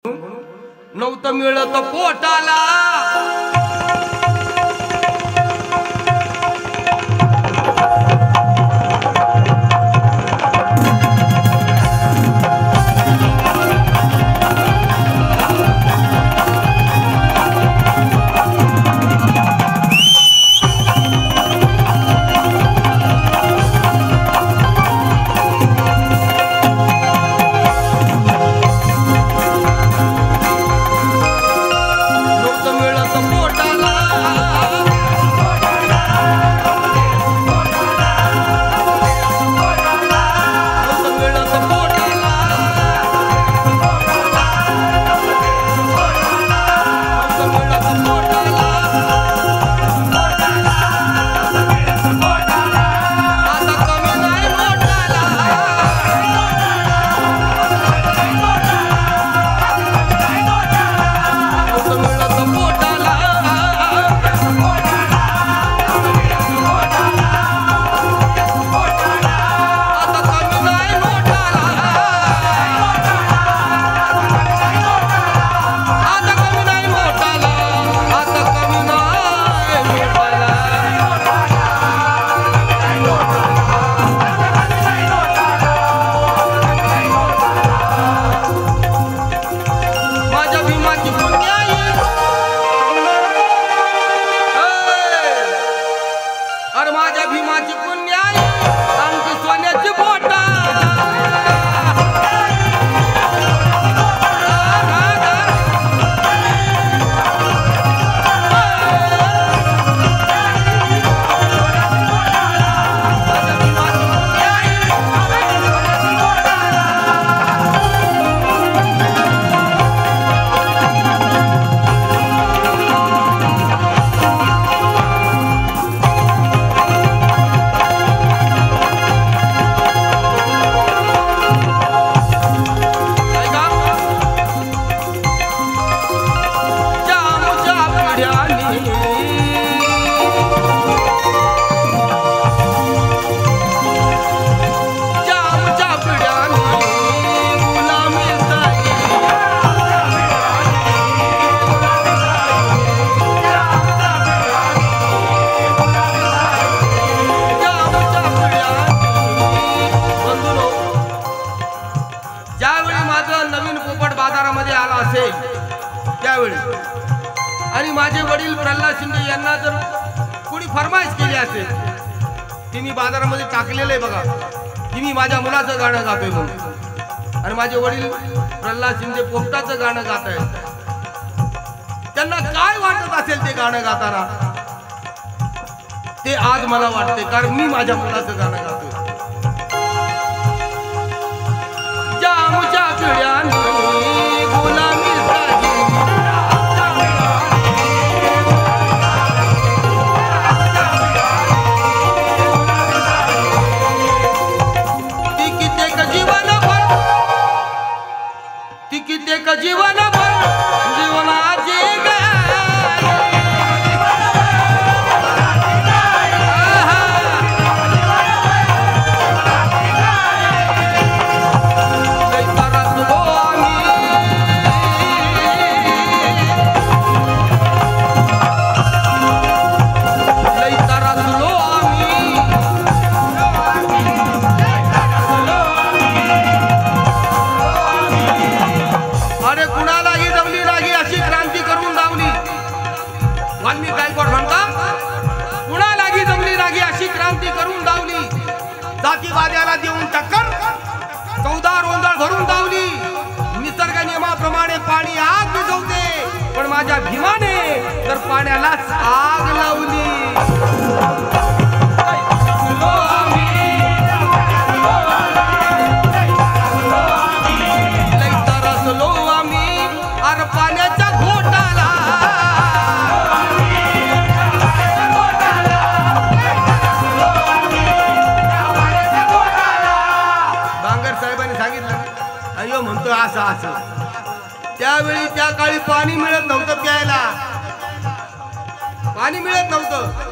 नव्हतं मिळत पोटाला आणि माझे वडील प्रल्हाद शिंदे यांना जर कोणी फरमाईश केली असेल ती मी बाजारामध्ये टाकलेलं आहे बघा की मी माझ्या मुलाचं गाणं गातोय म्हणून आणि माझे वडील प्रल्हाद शिंदे पोपटाचं गाणं गात आहेत त्यांना काय वाटत असेल ते गाणं गाताना ते आज मला वाटते कारण मी माझ्या मुलाचं गाणं गातोय जामच्या पिढ्याने गुलामी जीवन जीवनाची जातीवाद्याला देऊन टक्कर 14 रोंदळ भरून धावली निसर्ग नियमाप्रमाणे पाणी आग विझवते पण माझ्या भीमाने तर पाण्यालाच आग लावली लई तरसलो आम्ही अर पाण्याच्या घोटाला अयो म्हणतो असं असं त्यावेळी त्या काळी पाणी मिळत नव्हतं प्यायला पाणी मिळत नव्हतं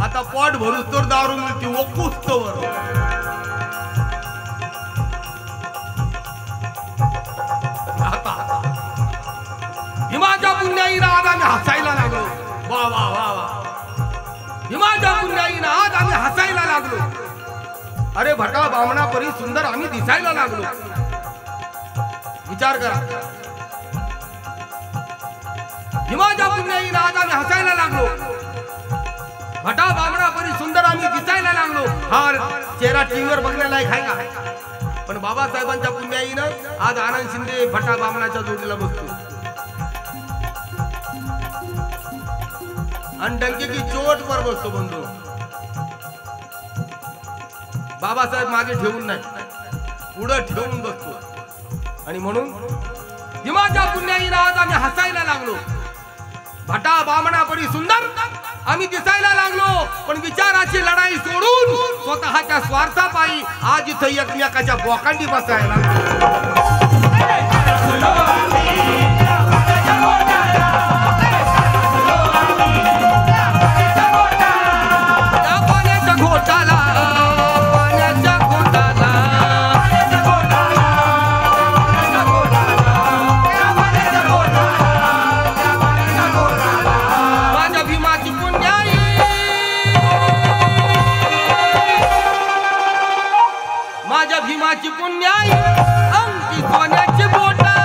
आता पोट भरून तर दारू मिळते ओकूच तोवर पुण्याईनं आज आम्ही हसायला लागलो. वा वा वा वा. भीमाच्या पुण्याईनं आज आम्ही हसायला लागलो. अरे भटा बामणा परी सुंदर आम्ही दिसायला लागलो. विचार करा. भीमाच्या पुण्याईनं आज आम्ही हसायला लागलो. भटा बामणा परी सुंदर आम्ही दिसायला लागलो. हा चेहरा टीव्हीवर बघण्याला आहे का? पण बाबासाहेबांच्या पुण्याईनं आज आनंद शिंदे भटा बामणाच्या जोडीला बसतो. आणि डंके की चोट पर बसतो बंधू. बाबासाहेब मागे ठेवून नाही, पुढं ठेवून बसतो. आणि म्हणून भीमाच्या पुण्याईनं आज आम्ही हसायला लागलो. भटा बामणा परी सुंदर आम्ही दिसायला लागलो. पण विचाराची लढाई सोडून स्वतःच्या स्वार्थापायी आज इथं एकमेकाच्या बोकांडी बसायला पाण्याच्या घोटाला भीमाची पुण्याई अंकी सोन्याची बोटाला.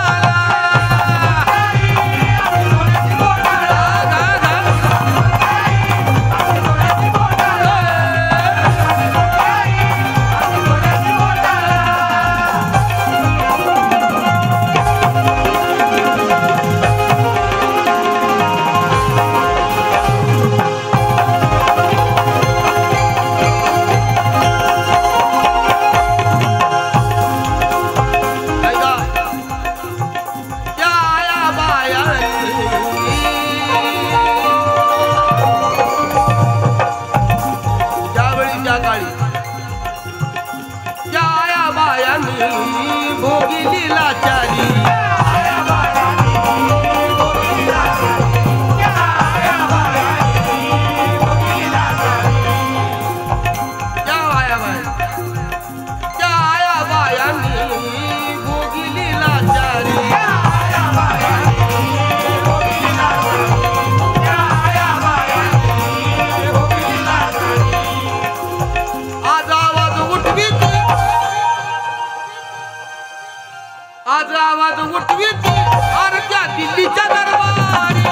आज आवाज उठवीत अरे त्या दिल्लीच्या दरबारी.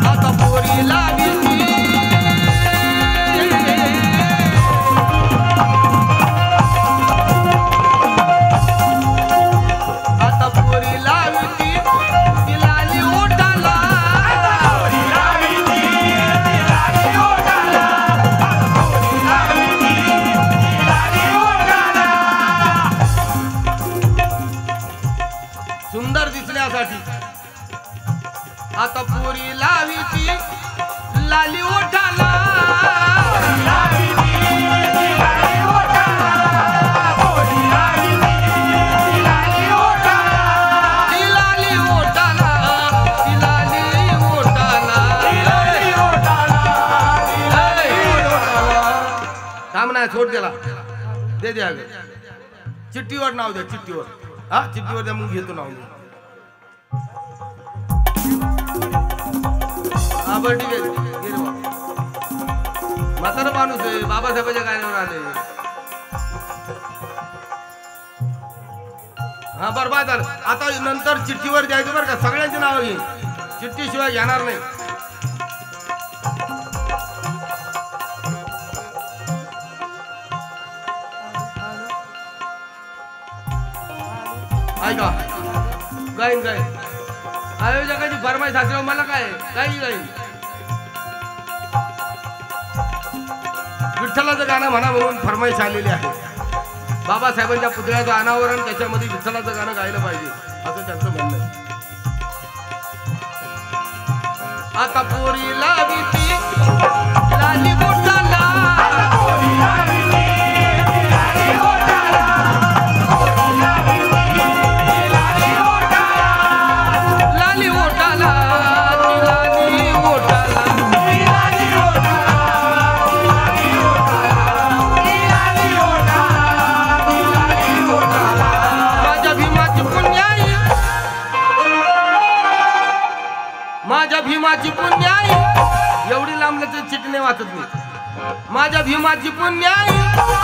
आता पोरी लावी आता पोरी लावी दिलाली ओठाला. सुंदर दिसण्यासाठी आता पुरी लावी ती लाली ओठाला. थांब ना, सोड त्याला, दे द्या चिठ्ठीवर नाव द्या. चिठ्ठीवर हा चिठ्ठीवर द्या, मग घेतो नाव. हा बरं ठीक आहे. म्हातारा माणूस आहे, बाबासाहेबांच्या गाण्यावर आले. हा बरबाद झालं. आता नंतर चिठ्ठीवर द्यायचं बरं का, सगळ्यांची नावं घेईन, चिठ्ठीशिवाय घेणार नाही. ऐका, गाईन गाईन आयोजकाची फरमाईश असल्यावर मला काय काही गाईन. विठ्ठलाचं गाणं म्हणा म्हणून फरमाईश आलेली आहे. बाबासाहेबांच्या पुतळ्याचं अनावरण, त्याच्यामध्ये विठ्ठलाचं गाणं गायलं पाहिजे असं त्यांचं म्हणणं आहे. आता पोरी लावी ती लाली बोटाला. भीमाची पुण्याई एवढी लांबल्याची चिठ्ठी वाचत नाही माझ्या भीमाची पुण्याई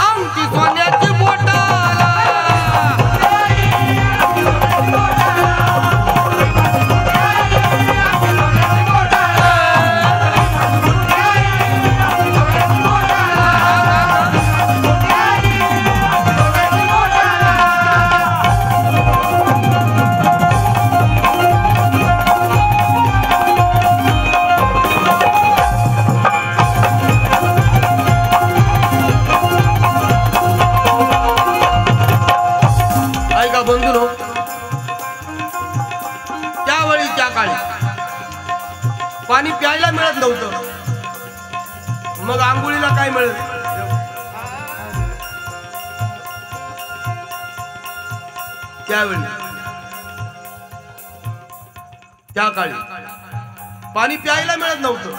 आमची सोन्याची बोटाला पाणी प्यायला मिळत नव्हतं मग आंघोळीला काय मिळत त्यावेळी त्या काळी पाणी प्यायला मिळत नव्हतं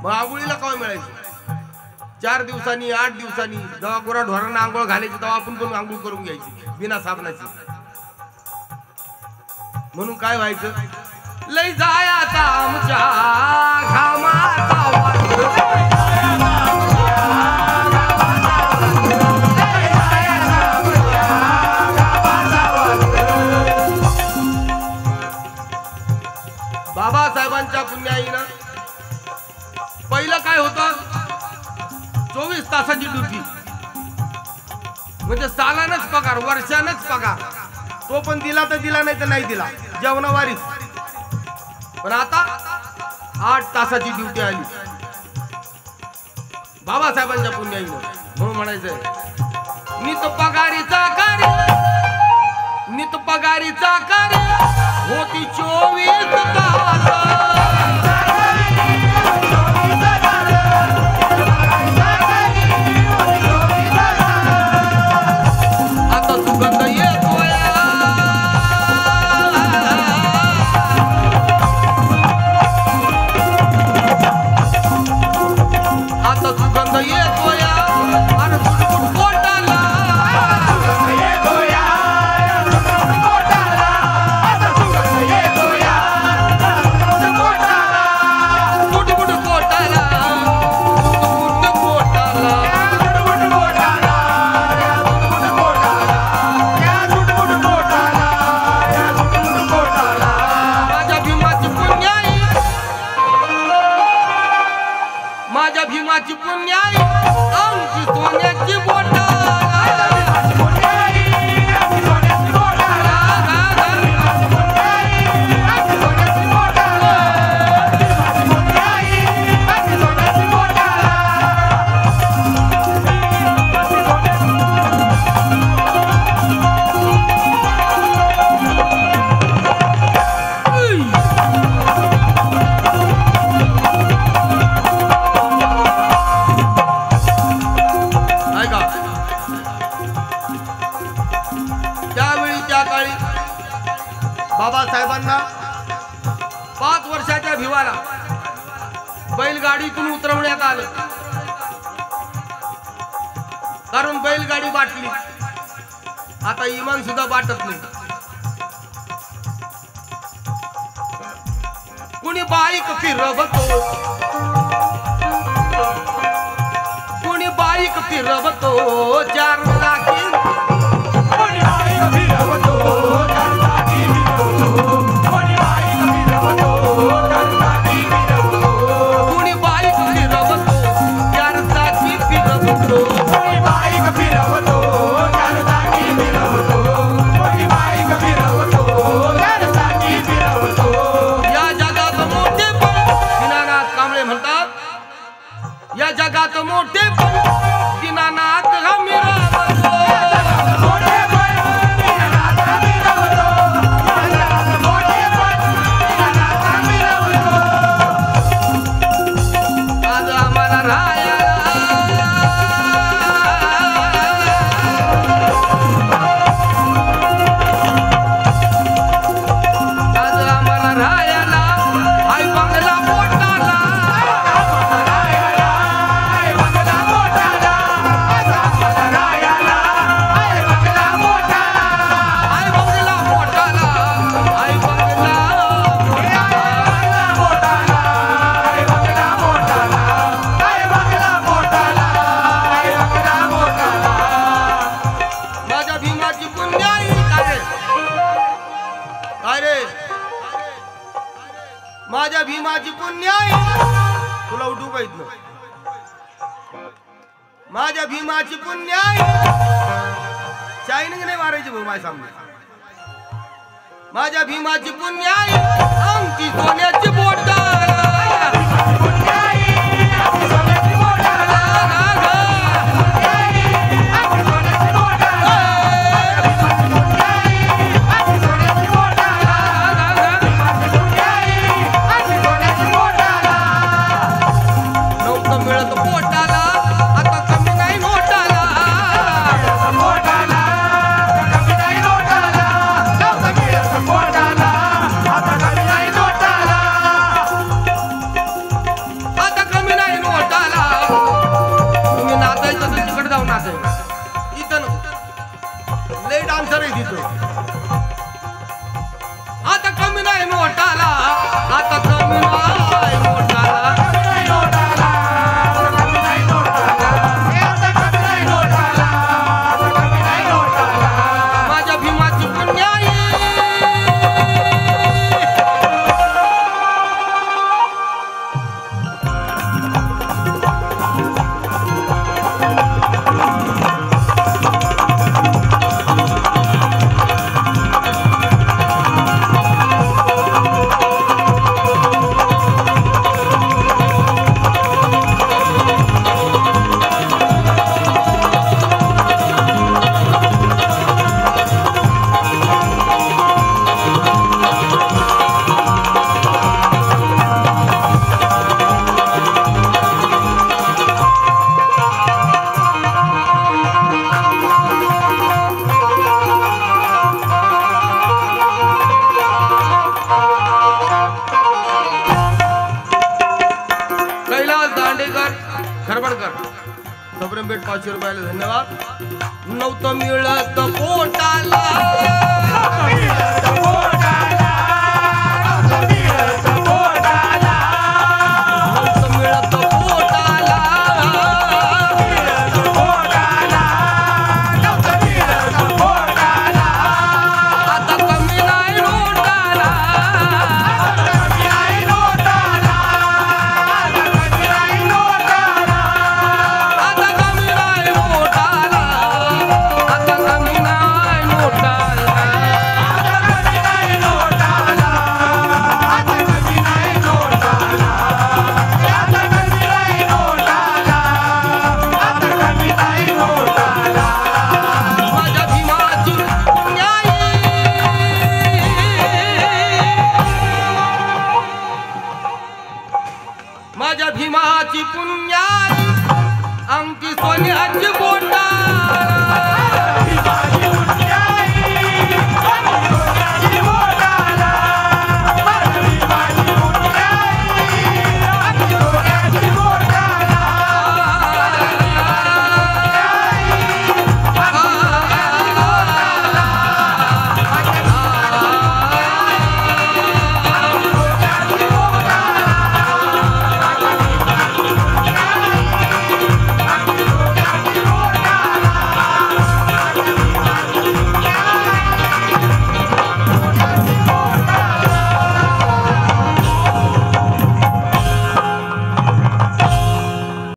मग आंघोळीला काय मिळायचं 4 दिवसांनी 8 दिवसांनी जेव्हा गुरा ढोरांना आंघोळ घालायची तेव्हा आपण पण आंघोळ करून घ्यायची बिना साबणाची म्हणून काय व्हायचं लई जायाचा आमच्या घामाचा बाबासाहेबांच्या पुण्याईनं पहिलं काय होतं 24 तासाची ड्युटी म्हणजे सालानच पगार वर्षानच पगार तो पण दिला तर दिला नाही तर नाही दिला जेवणावारीच पण आता 8 तासाची ड्युटी आली बाबासाहेबांच्या पुण्याईनं म्हणून म्हणायचंय नित पगारीचा कार्य होती 24 तास आता सुगंध येतोय बाबासाहेबांना 5 वर्षाच्या भिवाला बैलगाडीतून उतरवण्यात आलं कारण बैलगाडी बाटली आता इमान सुद्धा बाटत नाही कुणी बाईक फिरवतो कुणी बाईक फिरवतो 4 चाकी कुणी बाईक फिरवतो या जगात मोठे दीनानाथ आज आम्हाला राहायला आई बंगला मोठाला भीमाची पुण्याई तुला उठू का इथनं माझ्या भीमाची पुण्याई चायनिंग नाही मारायची भाऊ माझ्या सामने माझ्या भीमाची पुण्याई आमची सोन्याची बोट आता कमी नाही नोटाला आता कमी नाही नोटाला माझ्या भीमाची पुण्याई सबरंबेट 500 रुपयाला धन्यवाद नव्हतं मिळत पोटाला माझ्या भीमाची पुण्याई अंकी सोन्याची बोटा